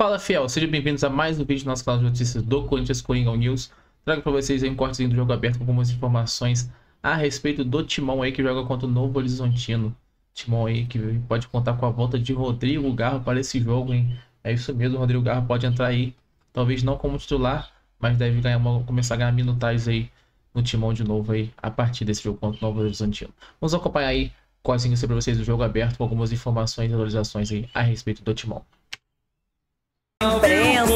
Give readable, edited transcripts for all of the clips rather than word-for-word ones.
Fala, fiel, sejam bem-vindos a mais um vídeo do nosso canal de notícias do Corinthians Coringão News. Trago para vocês aí um cortezinho do jogo aberto com algumas informações a respeito do Timão aí que joga contra o Novo Horizontino. Timão aí que pode contar com a volta de Rodrigo Garro para esse jogo, hein? É isso mesmo, o Rodrigo Garro pode entrar aí, talvez não como titular, mas deve começar a ganhar minutais aí no Timão de novo aí a partir desse jogo contra o Novo Horizontino. Vamos acompanhar aí quase para vocês o jogo aberto com algumas informações e atualizações aí a respeito do Timão. Imprensa,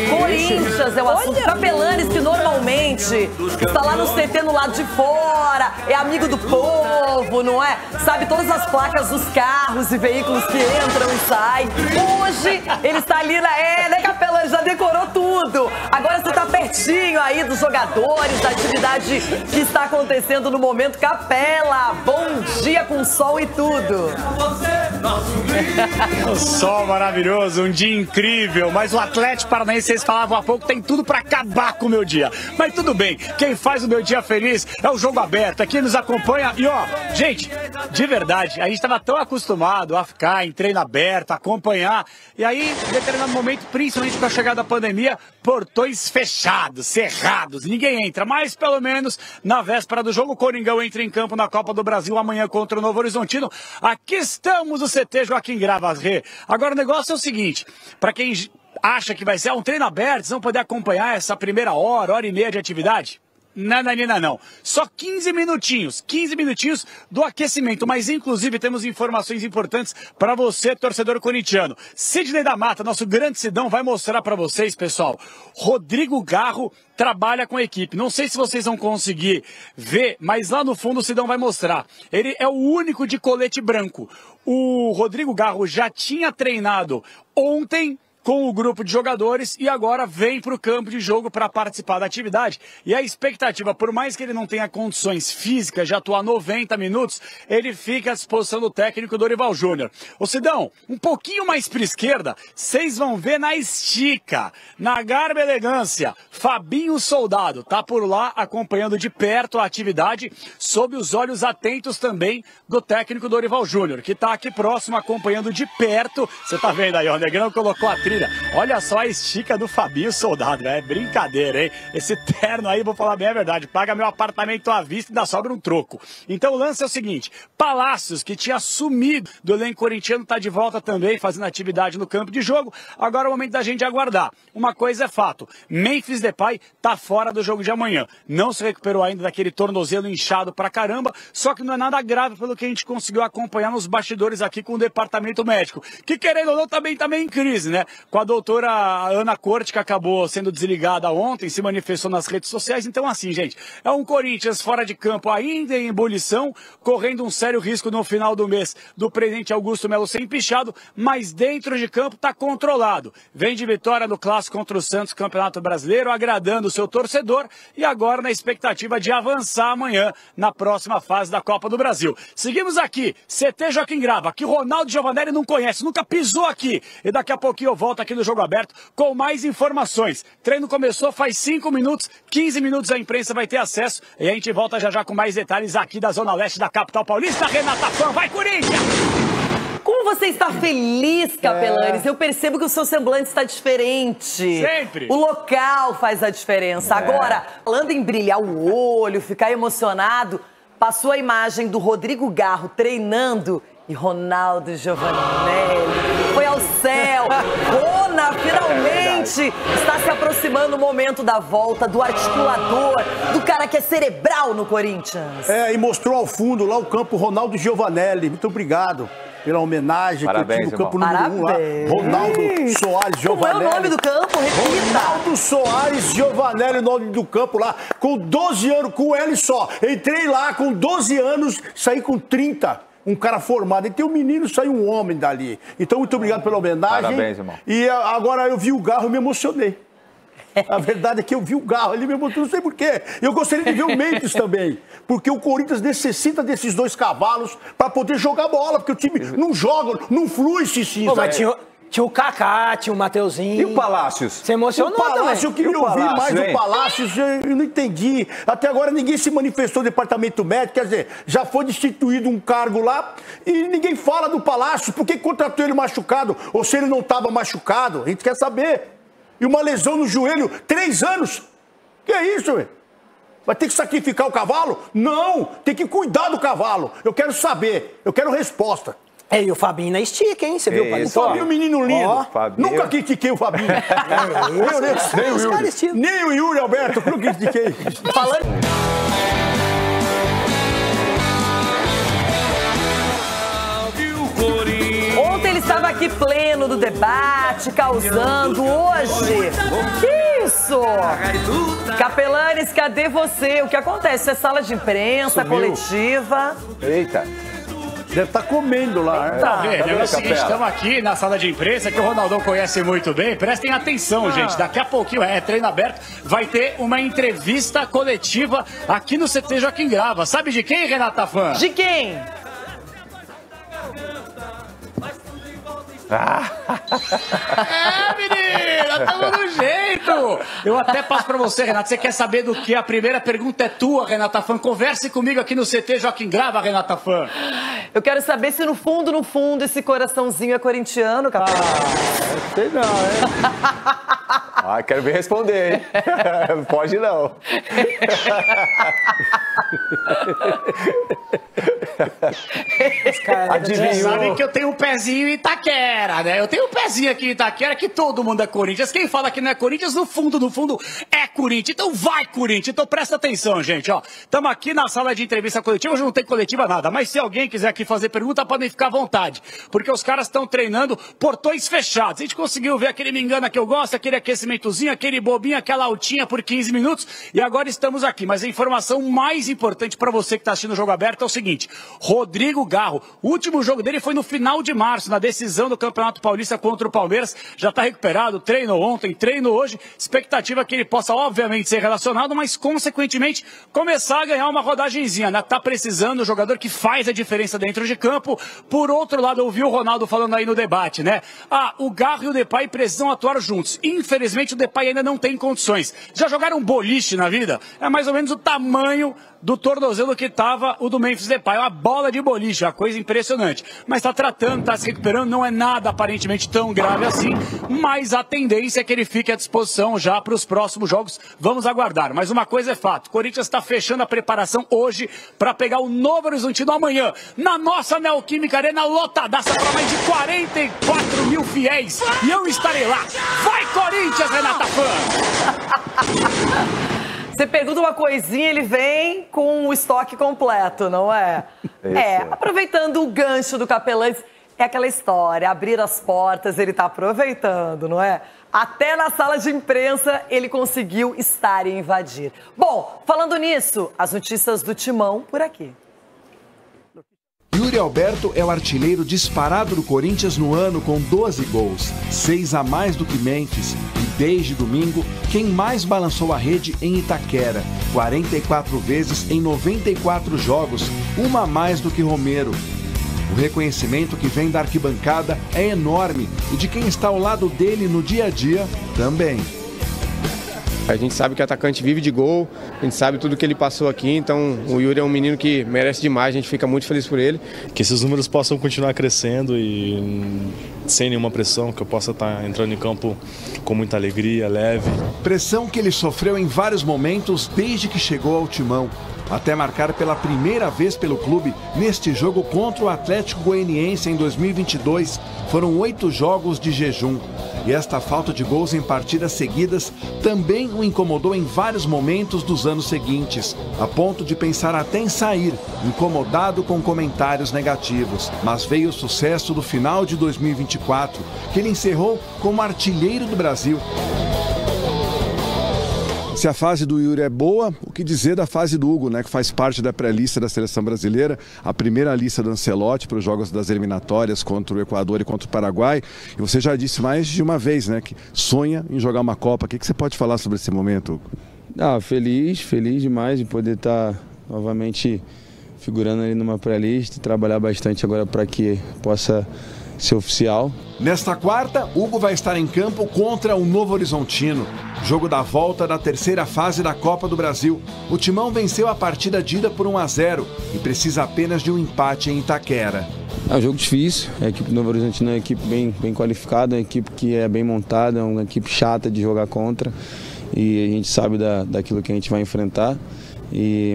Corinthians é o assunto. Capelanes, que normalmente está lá no CT no lado de fora, é amigo do povo, não é? Sabe todas as placas dos carros e veículos que entram e saem. Hoje ele está ali né, Capelanes? Já decorou tudo. Agora você está pertinho aí dos jogadores, da atividade que está acontecendo no momento. Capela, bom dia com sol e tudo. Um sol maravilhoso, um dia incrível, mas o Atlético Paranaense, vocês falavam há pouco, tem tudo pra acabar com o meu dia. Mas tudo bem, quem faz o meu dia feliz é o jogo aberto, aqui nos acompanha. E ó, gente, de verdade, a gente tava tão acostumado a ficar em treino aberto, acompanhar, e aí, em determinado momento, principalmente com a chegada da pandemia, portões fechados, cerrados, ninguém entra, mas pelo menos na véspera do jogo, o Coringão entra em campo na Copa do Brasil amanhã contra o Novo Horizontino. Aqui estamos, o CT Joaquim Gravas. Agora o negócio é o seguinte, para quem acha que vai ser um treino aberto, vocês vão poder acompanhar essa primeira hora e meia de atividade? Não. Só 15 minutinhos do aquecimento, mas inclusive temos informações importantes para você, torcedor corintiano. Sidney da Mata, nosso grande Sidão, vai mostrar para vocês, pessoal. Rodrigo Garro trabalha com a equipe. Não sei se vocês vão conseguir ver, mas lá no fundo o Sidão vai mostrar. Ele é o único de colete branco. O Rodrigo Garro já tinha treinado ontem com o grupo de jogadores e agora vem para o campo de jogo para participar da atividade. E a expectativa, por mais que ele não tenha condições físicas de atuar 90 minutos, ele fica à disposição do técnico Dorival Júnior. Ô Sidão, um pouquinho mais para a esquerda, vocês vão ver na estica, na garba e elegância, Fabinho Soldado, tá por lá acompanhando de perto a atividade, sob os olhos atentos também do técnico Dorival Júnior, que tá aqui próximo acompanhando de perto. Você tá vendo aí, o Negrão colocou a trilha. Olha só a estica do Fabinho Soldado, é brincadeira, hein? Esse terno aí, vou falar bem a verdade, paga meu apartamento à vista e ainda sobra um troco. Então o lance é o seguinte, Palácios, que tinha sumido do elenco corintiano, tá de volta também, fazendo atividade no campo de jogo. Agora é o momento da gente aguardar. Uma coisa é fato, Memphis Depay tá fora do jogo de amanhã. Não se recuperou ainda daquele tornozelo inchado pra caramba, só que não é nada grave pelo que a gente conseguiu acompanhar nos bastidores aqui com o departamento médico, que querendo ou não também tá meio em crise, né? Com a doutora Ana Corte, que acabou sendo desligada ontem, se manifestou nas redes sociais. Então assim, gente, é um Corinthians fora de campo ainda em ebulição, correndo um sério risco no final do mês do presidente Augusto Melo ser empichado, mas dentro de campo tá controlado. Vem de vitória no clássico contra o Santos, Campeonato Brasileiro, agradando o seu torcedor e agora na expectativa de avançar amanhã na próxima fase da Copa do Brasil. Seguimos aqui, CT Joaquim Grava, que Ronaldo Giovanelli não conhece, nunca pisou aqui, e daqui a pouquinho eu volto aqui no Jogo Aberto com mais informações. Treino começou faz 5 minutos, 15 minutos a imprensa vai ter acesso e a gente volta já com mais detalhes aqui da Zona Leste da capital paulista. Renata Fã, vai Corinthians! Como você está feliz, Capelanes? Eu percebo que o seu semblante está diferente. Sempre. O local faz a diferença. Agora, falando em brilhar o olho, ficar emocionado, passou a imagem do Rodrigo Garro treinando e Ronaldo Giovanelli foi ao céu. Rona, finalmente está se aproximando o momento da volta do articulador, do cara que é cerebral no Corinthians. E mostrou ao fundo lá o campo Ronaldo Giovanelli. Muito obrigado pela homenagem. Parabéns, que eu tive no campo irmão. número 1 lá. Ronaldo Soares Giovanelli. Como é o nome do campo? Repita. Ronaldo Soares Giovanelli, o nome do campo lá. Com 12 anos, com ele só. Entrei lá com 12 anos, saí com 30. Um cara formado. E tem um menino, saiu um homem dali. Então, muito obrigado pela homenagem. Parabéns, irmão. E agora eu vi o Garro e me emocionei. A verdade é que eu vi o Garro, ele me emocionou, não sei porquê. Eu gostaria de ver o Memphis também. Porque o Corinthians necessita desses dois cavalos para poder jogar bola. Porque o time não joga, não flui, Cicinho. Mas Tinha o Kaká, tinha o Mateuzinho. E o Palácios? Você emocionou também. O Palácio, eu queria ouvir mais o Palácios, eu não entendi. Até agora ninguém se manifestou no departamento médico, quer dizer, já foi destituído um cargo lá e ninguém fala do Palácio. Por que contratou ele machucado? Ou se ele não estava machucado? A gente quer saber. E uma lesão no joelho, 3 anos? Que é isso, velho? Vai ter que sacrificar o cavalo? Não, tem que cuidar do cavalo. Eu quero saber, eu quero resposta. E o Fabinho na estica, hein? Você viu o Fabinho? O Fabinho é um menino lindo. Fabinho. Nunca critiquei o Fabinho. Nem o Yuri Alberto, nunca critiquei. Falando... Ontem ele estava aqui pleno do debate, causando. Hoje, que isso? Capelanes, cadê você? O que acontece? É sala de imprensa, coletiva? Eita. Deve estar comendo lá. É o seguinte, estamos aqui na sala de imprensa, que o Ronaldão conhece muito bem. Prestem atenção, gente. Daqui a pouquinho, treino aberto, vai ter uma entrevista coletiva aqui no CT Joaquim Grava. Sabe de quem, Renata Fã? De quem? Menina, tamo no jeito. Eu até passo pra você, Renata. Você quer saber do que? A primeira pergunta é tua, Renata Fã. Converse comigo aqui no CT Joaquim Grava, Renata Fã. Eu quero saber se no fundo, esse coraçãozinho é corintiano, capaz. Sei não, hein? Quero ver responder, hein? Não pode não. Adivinhou. Sabe que eu tenho um pezinho em Itaquera, né? Eu tenho um pezinho aqui em Itaquera que todo mundo é Corinthians. Quem fala que não é Corinthians, no fundo é Corinthians. Então vai, Corinthians. Então presta atenção, gente, ó. Estamos aqui na sala de entrevista coletiva. Hoje não tem coletiva nada, mas se alguém quiser aqui fazer pergunta, podem ficar à vontade. Porque os caras estão treinando portões fechados. A gente conseguiu ver aquele me engana que eu gosto, aquele aquecimentozinho, aquele bobinho, aquela altinha por 15 minutos. E agora estamos aqui. Mas a informação mais importante para você que está assistindo o Jogo Aberto é o seguinte. Rodrigo Garro, o último jogo dele foi no final de março, na decisão do Campeonato Paulista contra o Palmeiras. Já está recuperado, treinou ontem, treinou hoje. Expectativa é que ele possa, obviamente, ser relacionado, mas, consequentemente, começar a ganhar uma rodagenzinha, né? Tá precisando do jogador que faz a diferença dentro de campo. Por outro lado, eu ouvi o Ronaldo falando aí no debate, né? O Garro e o Depay precisam atuar juntos. Infelizmente, o Depay ainda não tem condições. Já jogaram boliche na vida? É mais ou menos o tamanho do tornozelo que estava o do Memphis Depay. Uma bola de boliche, uma coisa impressionante. Mas está tratando, está se recuperando, não é nada aparentemente tão grave assim, mas a tendência é que ele fique à disposição já para os próximos jogos. Vamos aguardar. Mas uma coisa é fato, o Corinthians está fechando a preparação hoje para pegar o Novo Horizontino amanhã, na nossa Neoquímica Arena, lotadaça para mais de 44 mil fiéis. E eu estarei lá. Vai, Corinthians, Renata Fã! Você pergunta uma coisinha, ele vem com o estoque completo, não é? Aproveitando o gancho do Capelanes, é aquela história, abrir as portas, ele tá aproveitando, não é? Até na sala de imprensa ele conseguiu estar e invadir. Bom, falando nisso, as notícias do Timão por aqui. Yuri Alberto é o artilheiro disparado do Corinthians no ano com 12 gols, 6 a mais do que Memphis. E desde domingo, quem mais balançou a rede em Itaquera, 44 vezes em 94 jogos, uma a mais do que Romero. O reconhecimento que vem da arquibancada é enorme e de quem está ao lado dele no dia a dia também. A gente sabe que o atacante vive de gol, a gente sabe tudo que ele passou aqui, então o Yuri é um menino que merece demais, a gente fica muito feliz por ele. Que esses números possam continuar crescendo e sem nenhuma pressão, que eu possa estar entrando em campo com muita alegria, leve. Pressão que ele sofreu em vários momentos desde que chegou ao Timão, até marcar pela primeira vez pelo clube neste jogo contra o Atlético Goianiense em 2022. Foram 8 jogos de jejum. E esta falta de gols em partidas seguidas também o incomodou em vários momentos dos anos seguintes, a ponto de pensar até em sair, incomodado com comentários negativos. Mas veio o sucesso do final de 2024, que ele encerrou como artilheiro do Brasil. Se a fase do Yuri é boa, o que dizer da fase do Hugo, né, que faz parte da pré-lista da seleção brasileira, a primeira lista do Ancelotti para os jogos das eliminatórias contra o Equador e contra o Paraguai. E você já disse mais de uma vez, né, que sonha em jogar uma Copa. O que você pode falar sobre esse momento, Hugo? Feliz demais de poder estar novamente figurando ali numa pré-lista e trabalhar bastante agora para que possa ser oficial. Nesta quarta, Hugo vai estar em campo contra o Novo Horizontino. Jogo da volta da terceira fase da Copa do Brasil. O Timão venceu a partida de ida por 1-0 e precisa apenas de um empate em Itaquera. É um jogo difícil, a equipe do Novo Horizontino é uma equipe bem qualificada, uma equipe que é bem montada, uma equipe chata de jogar contra. E a gente sabe daquilo que a gente vai enfrentar.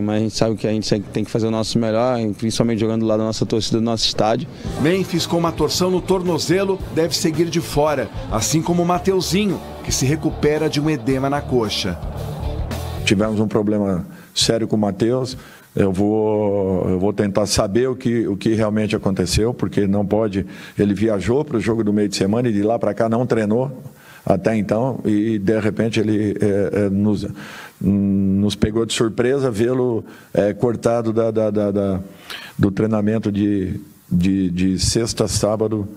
Mas a gente sabe que a gente tem que fazer o nosso melhor, principalmente jogando lá da nossa torcida do nosso estádio. Memphis, com uma torção no tornozelo, deve seguir de fora, assim como o Mateuzinho, que se recupera de um edema na coxa. Tivemos um problema sério com o Matheus. Eu vou tentar saber o que realmente aconteceu, porque não pode. Ele viajou para o jogo do meio de semana e de lá para cá não treinou até então, e de repente ele nos pegou de surpresa vê-lo cortado do treinamento de sexta a sábado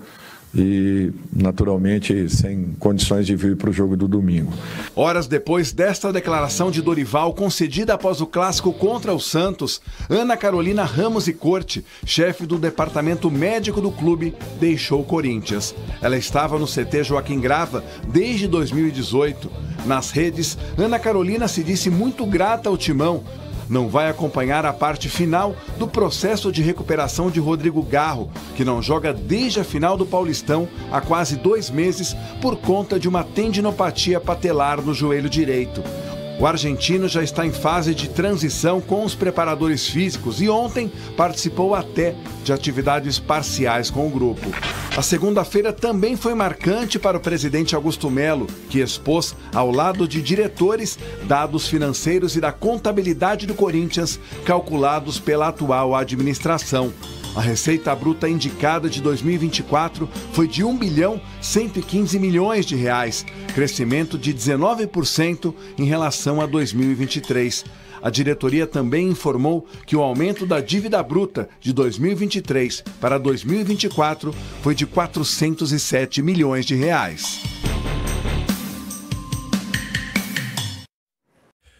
e naturalmente sem condições de vir para o jogo do domingo. Horas depois desta declaração de Dorival concedida após o clássico contra o Santos, Ana Carolina Ramos e Corte, chefe do departamento médico do clube, deixou o Corinthians. Ela estava no CT Joaquim Grava desde 2018. Nas redes, Ana Carolina se disse muito grata ao Timão. Não vai acompanhar a parte final do processo de recuperação de Rodrigo Garro, que não joga desde a final do Paulistão há quase 2 meses por conta de uma tendinopatia patelar no joelho direito. O argentino já está em fase de transição com os preparadores físicos e ontem participou até de atividades parciais com o grupo. A segunda-feira também foi marcante para o presidente Augusto Melo, que expôs, ao lado de diretores, dados financeiros e da contabilidade do Corinthians calculados pela atual administração. A receita bruta indicada de 2024 foi de R$1.115 bilhões, crescimento de 19% em relação a 2023. A diretoria também informou que o aumento da dívida bruta de 2023 para 2024 foi de R$407 milhões.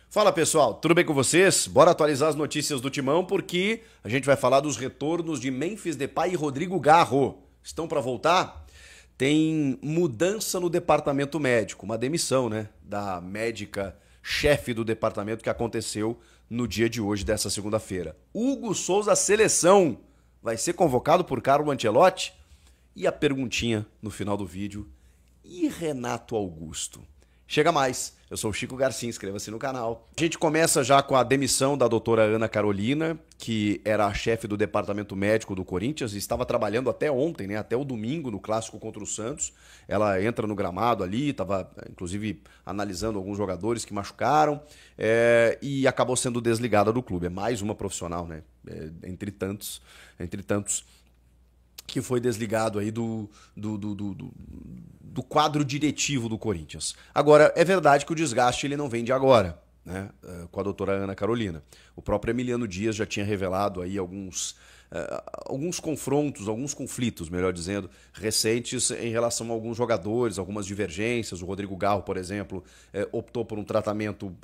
Fala pessoal, tudo bem com vocês? Bora atualizar as notícias do Timão porque a gente vai falar dos retornos de Memphis Depay e Rodrigo Garro. Estão para voltar? Tem mudança no departamento médico, uma demissão, né, da médica chefe do departamento que aconteceu no dia de hoje, dessa segunda-feira. Hugo Souza, seleção, vai ser convocado por Carlo Ancelotti? E a perguntinha no final do vídeo, e Renato Augusto? Chega mais, eu sou o Chico Garcia, inscreva-se no canal. A gente começa já com a demissão da doutora Ana Carolina, que era a chefe do departamento médico do Corinthians e estava trabalhando até ontem, né, até o domingo no clássico contra o Santos. Ela entra no gramado ali, estava inclusive analisando alguns jogadores que machucaram e acabou sendo desligada do clube. É mais uma profissional, né, entre tantos que foi desligado aí do quadro diretivo do Corinthians. Agora, é verdade que o desgaste ele não vem de agora, né, com a doutora Ana Carolina. O próprio Emiliano Dias já tinha revelado aí alguns confrontos, alguns conflitos, melhor dizendo, recentes em relação a alguns jogadores, algumas divergências. O Rodrigo Garro, por exemplo, optou por um tratamento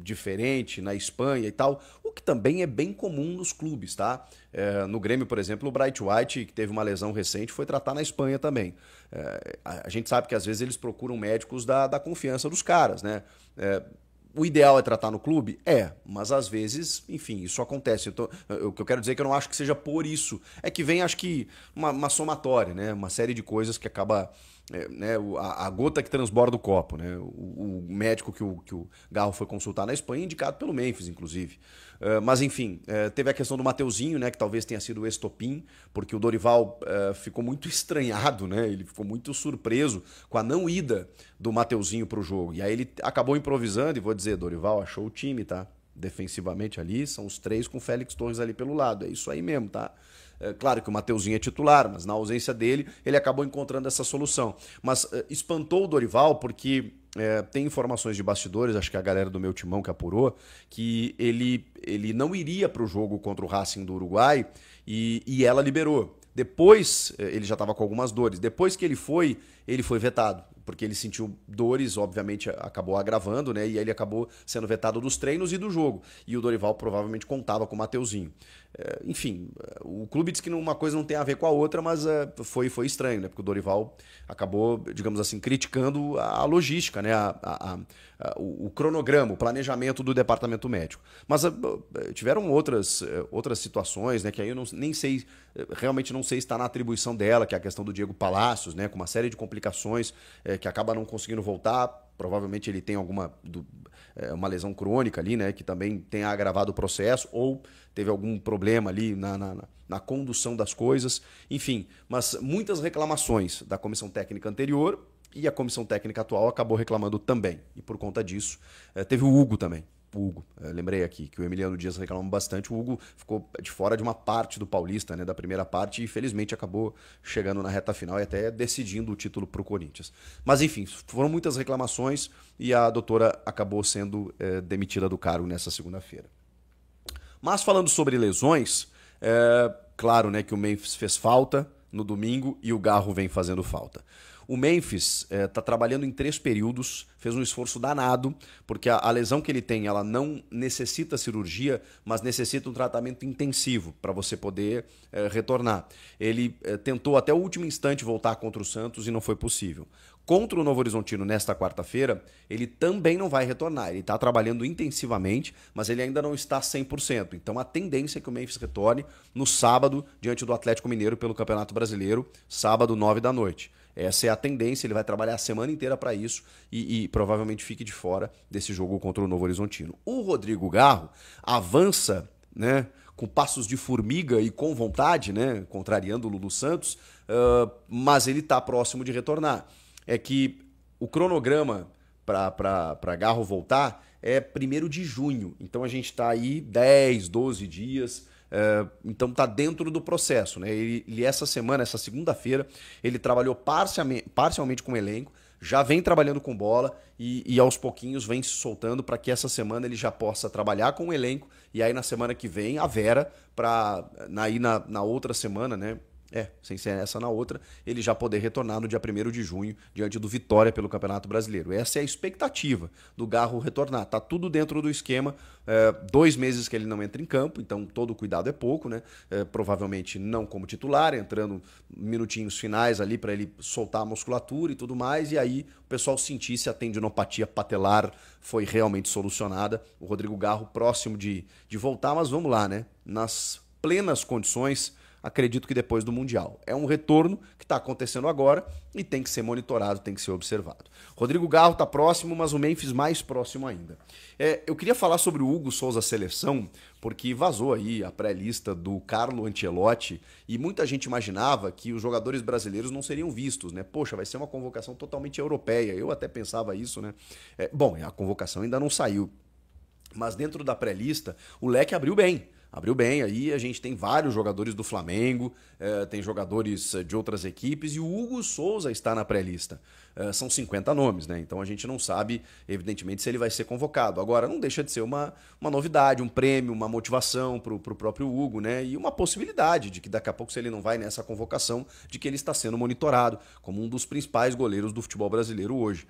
diferente na Espanha e tal, o que também é bem comum nos clubes, tá? No Grêmio, por exemplo, o Bright White, que teve uma lesão recente, foi tratar na Espanha também. A gente sabe que às vezes eles procuram médicos da confiança dos caras, né? O ideal é tratar no clube? Mas às vezes, enfim, isso acontece. Então, o que eu quero dizer é que eu não acho que seja por isso. É que vem, acho que, uma somatória, né? Uma série de coisas que acaba... né, a gota que transborda o copo, né? O médico que o Garro foi consultar na Espanha, indicado pelo Memphis, inclusive. Mas enfim, teve a questão do Mateuzinho, né, que talvez tenha sido o estopim, porque o Dorival ficou muito estranhado, né? Ele ficou muito surpreso com a não ida do Mateuzinho para o jogo. E aí ele acabou improvisando, e vou dizer, Dorival achou o time, tá? Defensivamente ali, são os 3 com o Félix Torres ali pelo lado. É isso aí mesmo, tá? Claro que o Mateuzinho é titular, mas na ausência dele, ele acabou encontrando essa solução. Mas espantou o Dorival porque tem informações de bastidores, acho que a galera do meu timão que apurou, que ele não iria para o jogo contra o Racing do Uruguai e ela liberou. Depois, ele já estava com algumas dores. Depois que ele foi, ele foi vetado, porque ele sentiu dores, obviamente acabou agravando, né? E aí ele acabou sendo vetado dos treinos e do jogo. E o Dorival provavelmente contava com o Mateuzinho. Enfim, o clube diz que uma coisa não tem a ver com a outra, mas foi estranho, né? Porque o Dorival acabou, digamos assim, criticando a logística, né? O cronograma, o planejamento do departamento médico. Mas tiveram outras situações, né? Que aí eu nem sei, realmente não sei se está na atribuição dela, que é a questão do Diego Palacios, né? Com uma série de complicações que acaba não conseguindo voltar. Provavelmente ele tem uma lesão crônica ali, né? Que também tenha agravado o processo, ou teve algum problema ali na condução das coisas. Enfim, mas muitas reclamações da comissão técnica anterior, e a comissão técnica atual acabou reclamando também. E por conta disso, teve o Hugo também. O Hugo, lembrei aqui que o Emiliano Dias reclamou bastante. O Hugo ficou de fora de uma parte do Paulista, né, da primeira parte, e felizmente acabou chegando na reta final e até decidindo o título para o Corinthians. Mas enfim, foram muitas reclamações e a doutora acabou sendo demitida do cargo nessa segunda-feira. Mas falando sobre lesões, claro, né, que o Memphis fez falta no domingo e o Garro vem fazendo falta. O Memphis está trabalhando em 3 períodos, fez um esforço danado, porque a lesão que ele tem, ela não necessita cirurgia, mas necessita um tratamento intensivo para você poder retornar. Ele tentou até o último instante voltar contra o Santos e não foi possível. Contra o Novo Horizontino nesta quarta-feira, ele também não vai retornar. Ele está trabalhando intensivamente, mas ele ainda não está 100%. Então a tendência é que o Memphis retorne no sábado, diante do Atlético Mineiro pelo Campeonato Brasileiro, sábado, 9 da noite. Essa é a tendência, ele vai trabalhar a semana inteira para isso e provavelmente fique de fora desse jogo contra o Novo Horizontino. O Rodrigo Garro avança, né, com passos de formiga e com vontade, né, contrariando o Lulu Santos, mas ele está próximo de retornar. É que o cronograma para Garro voltar é 1º de junho, então a gente está aí 10, 12 dias... então tá dentro do processo, né? Ele essa semana, essa segunda-feira, ele trabalhou parcialmente com o elenco, já vem trabalhando com bola e aos pouquinhos vem se soltando para que essa semana ele já possa trabalhar com o elenco e aí na semana que vem a Vera para na outra semana, né? Sem ser essa na outra, ele já poder retornar no dia 1º de junho, diante do Vitória pelo Campeonato Brasileiro. Essa é a expectativa do Garro retornar. Tá tudo dentro do esquema, 2 meses que ele não entra em campo, então todo cuidado é pouco, né? Provavelmente não como titular, entrando minutinhos finais ali para ele soltar a musculatura e tudo mais, e aí o pessoal sentir se a tendinopatia patelar foi realmente solucionada. O Rodrigo Garro próximo de voltar, mas vamos lá, né? Nas plenas condições, acredito que depois do Mundial. É um retorno que está acontecendo agora e tem que ser monitorado, tem que ser observado. Rodrigo Garro está próximo, mas o Memphis mais próximo ainda. Eu queria falar sobre o Hugo Souza Seleção, porque vazou aí a pré-lista do Carlo Ancelotti e muita gente imaginava que os jogadores brasileiros não seriam vistos, né? Poxa, vai ser uma convocação totalmente europeia. Eu até pensava isso, né? Bom, a convocação ainda não saiu, mas dentro da pré-lista o leque abriu bem. Abriu bem, aí a gente tem vários jogadores do Flamengo, tem jogadores de outras equipes e o Hugo Souza está na pré-lista. São 50 nomes, né? Então a gente não sabe, evidentemente, se ele vai ser convocado. Agora, não deixa de ser uma novidade, um prêmio, uma motivação para o próprio Hugo, né? E uma possibilidade de que daqui a pouco, se ele não vai nessa convocação, de que ele está sendo monitorado como um dos principais goleiros do futebol brasileiro hoje.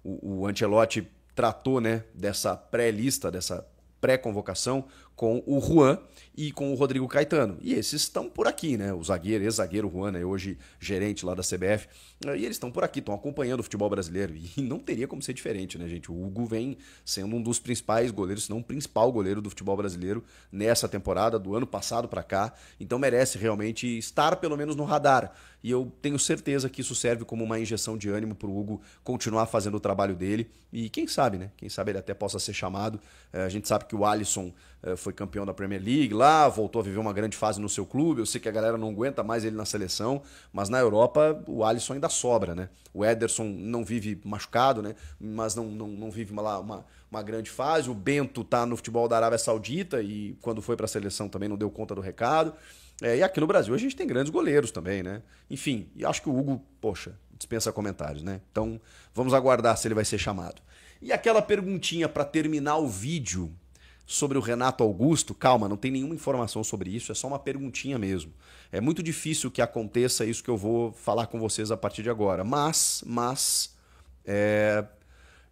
O Ancelotti tratou, né, dessa pré-lista, dessa pré-convocação com o Juan e com o Rodrigo Caetano. E esses estão por aqui, né? O zagueiro, ex-zagueiro Juan, né? Hoje gerente lá da CBF. E eles estão por aqui, estão acompanhando o futebol brasileiro. E não teria como ser diferente, né, gente? O Hugo vem sendo um dos principais goleiros, se não o principal goleiro do futebol brasileiro nessa temporada, do ano passado para cá. Então merece realmente estar pelo menos no radar. E eu tenho certeza que isso serve como uma injeção de ânimo para o Hugo continuar fazendo o trabalho dele. E quem sabe, né? Quem sabe ele até possa ser chamado. A gente sabe que o Alisson foi campeão da Premier League lá, voltou a viver uma grande fase no seu clube. Eu sei que a galera não aguenta mais ele na seleção, mas na Europa o Alisson ainda sobra, né? O Ederson não vive machucado, né? Mas não vive uma grande fase. O Bento tá no futebol da Arábia Saudita e quando foi para a seleção também não deu conta do recado. E aqui no Brasil a gente tem grandes goleiros também, né? Enfim, e acho que o Hugo, poxa, dispensa comentários, né? Então vamos aguardar se ele vai ser chamado. E aquela perguntinha para terminar o vídeo. sobre o Renato Augusto, calma, não tem nenhuma informação sobre isso, é só uma perguntinha mesmo. É muito difícil que aconteça isso que eu vou falar com vocês a partir de agora, mas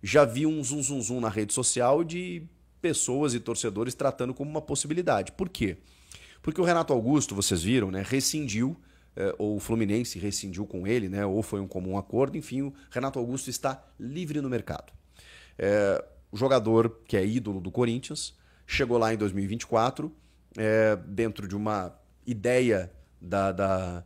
já vi um zum na rede social de pessoas e torcedores tratando como uma possibilidade. Por quê? Porque o Renato Augusto, vocês viram, né, rescindiu, ou o Fluminense rescindiu com ele, né, ou foi um comum acordo, enfim, o Renato Augusto está livre no mercado. O jogador que é ídolo do Corinthians chegou lá em 2024, dentro de uma ideia da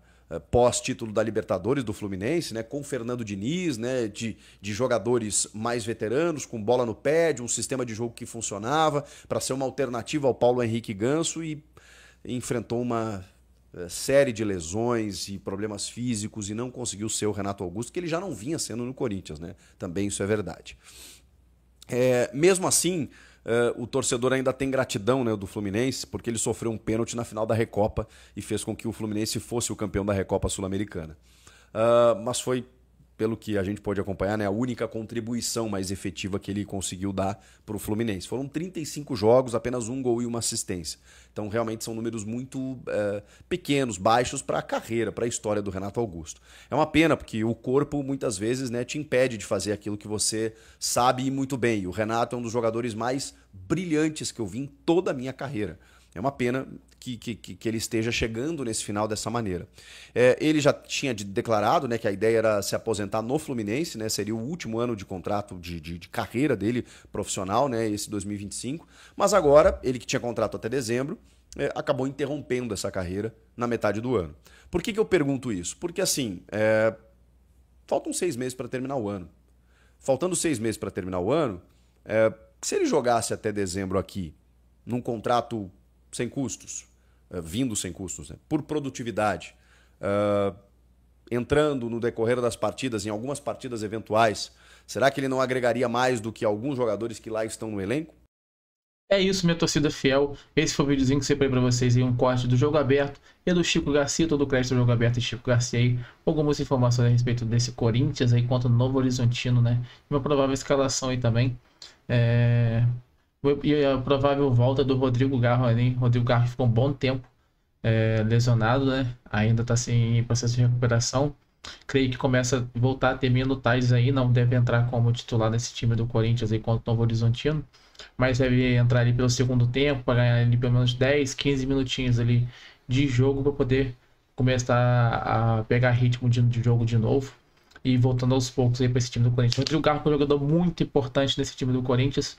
pós-título da Libertadores do Fluminense, né, com Fernando Diniz, né, de jogadores mais veteranos, com bola no pé, de um sistema de jogo que funcionava, para ser uma alternativa ao Paulo Henrique Ganso, e enfrentou uma série de lesões e problemas físicos e não conseguiu ser o Renato Augusto, que ele já não vinha sendo no Corinthians, né? Também isso é verdade. Mesmo assim, o torcedor ainda tem gratidão, né, do Fluminense, porque ele sofreu um pênalti na final da Recopa e fez com que o Fluminense fosse o campeão da Recopa Sul-Americana. Mas foi, pelo que a gente pôde acompanhar, né, a única contribuição mais efetiva que ele conseguiu dar para o Fluminense. Foram 35 jogos, apenas 1 gol e 1 assistência. Então realmente são números muito pequenos, baixos para a carreira, para a história do Renato Augusto. É uma pena, porque o corpo muitas vezes, né, te impede de fazer aquilo que você sabe e muito bem. E o Renato é um dos jogadores mais brilhantes que eu vi em toda a minha carreira. É uma pena que ele esteja chegando nesse final dessa maneira. Ele já tinha declarado, né, que a ideia era se aposentar no Fluminense, né, seria o último ano de contrato de carreira dele profissional, né, esse 2025, mas agora, ele que tinha contrato até dezembro, acabou interrompendo essa carreira na metade do ano. Por que eu pergunto isso? Porque assim, faltam 6 meses para terminar o ano. Faltando 6 meses para terminar o ano, se ele jogasse até dezembro aqui, num contrato sem custos, vindo sem custos, né, por produtividade, entrando no decorrer das partidas, em algumas partidas eventuais, será que ele não agregaria mais do que alguns jogadores que lá estão no elenco? É isso, minha torcida fiel. Esse foi o videozinho que eu separei para vocês aí, um corte do Jogo Aberto e do Chico Garcia, todo o crédito do Jogo Aberto e Chico Garcia aí, algumas informações a respeito desse Corinthians aí contra o Novo Horizontino, né, e uma provável escalação aí também. E a provável volta do Rodrigo Garro ali. Rodrigo Garro ficou um bom tempo lesionado, né? Ainda está em processo de recuperação. Creio que começa a voltar a ter minutagens aí. Não deve entrar como titular nesse time do Corinthians aí contra o Novo Horizontino, mas deve entrar ali pelo segundo tempo para ganhar ali pelo menos 10, 15 minutinhos ali de jogo para poder começar a pegar ritmo de jogo de novo e voltando aos poucos aí para esse time do Corinthians. O Rodrigo Garro é um jogador muito importante nesse time do Corinthians.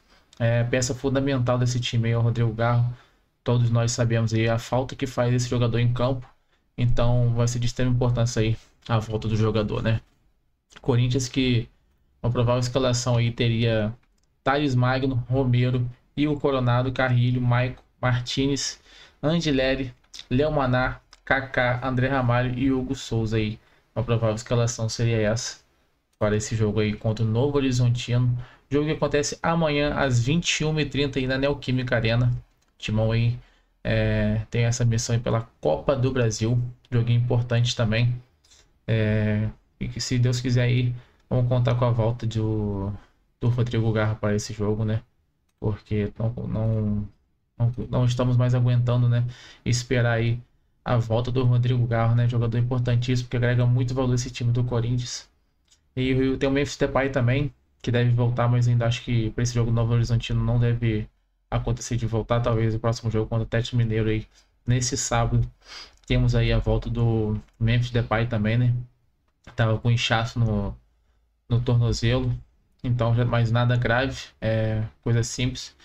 Peça fundamental desse time aí, o Rodrigo Garro. Todos nós sabemos aí a falta que faz esse jogador em campo. Então vai ser de extrema importância aí a volta do jogador, né? Corinthians que uma provável escalação aí teria Thales Magno, Romero, Igor Coronado, Carrilho, Maico, Martínez, Angileri, Léo Maná, Kaká, André Ramalho e Hugo Souza aí. Uma provável escalação seria essa para esse jogo aí contra o Novo Horizontino. Jogo que acontece amanhã às 21h30 aí na Neoquímica Arena. Timão aí tem essa missão aí pela Copa do Brasil. Joguinho importante também. E que, se Deus quiser aí, vamos contar com a volta do Rodrigo Garro para esse jogo, né? Porque não estamos mais aguentando, né? Esperar aí a volta do Rodrigo Garro, né? Jogador importantíssimo que agrega muito valor esse time do Corinthians. E tem o Memphis Depay também, que deve voltar, mas ainda acho que para esse jogo do Novo Horizontino não deve acontecer de voltar. Talvez o próximo jogo contra o Atlético Mineiro aí, nesse sábado, temos aí a volta do Memphis Depay também, né? Tava com inchaço no tornozelo, então já mais nada grave, coisa simples,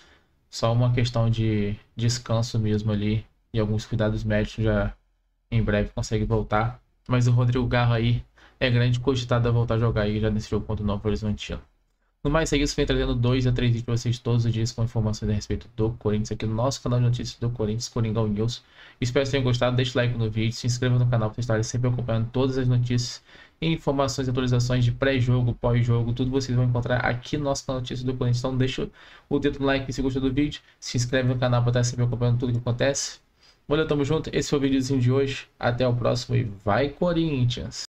só uma questão de descanso mesmo ali e alguns cuidados médicos, já em breve consegue voltar. Mas o Rodrigo Garro aí é grande cogitado a voltar a jogar aí já nesse jogo contra o Novo Horizontino. No mais, é isso, vem trazendo 2 a 3 vídeos para vocês todos os dias com informações a respeito do Corinthians aqui no nosso canal de notícias do Corinthians, Coringão News. Espero que tenham gostado, deixe o like no vídeo, se inscreva no canal para vocês estarem sempre acompanhando todas as notícias, informações e atualizações de pré-jogo, pós-jogo, tudo vocês vão encontrar aqui no nosso canal de notícias do Corinthians. Então deixa o dedo no like se gostou do vídeo, se inscreve no canal para estar sempre acompanhando tudo que acontece. Valeu, tamo junto, esse foi o videozinho de hoje, até o próximo e vai Corinthians!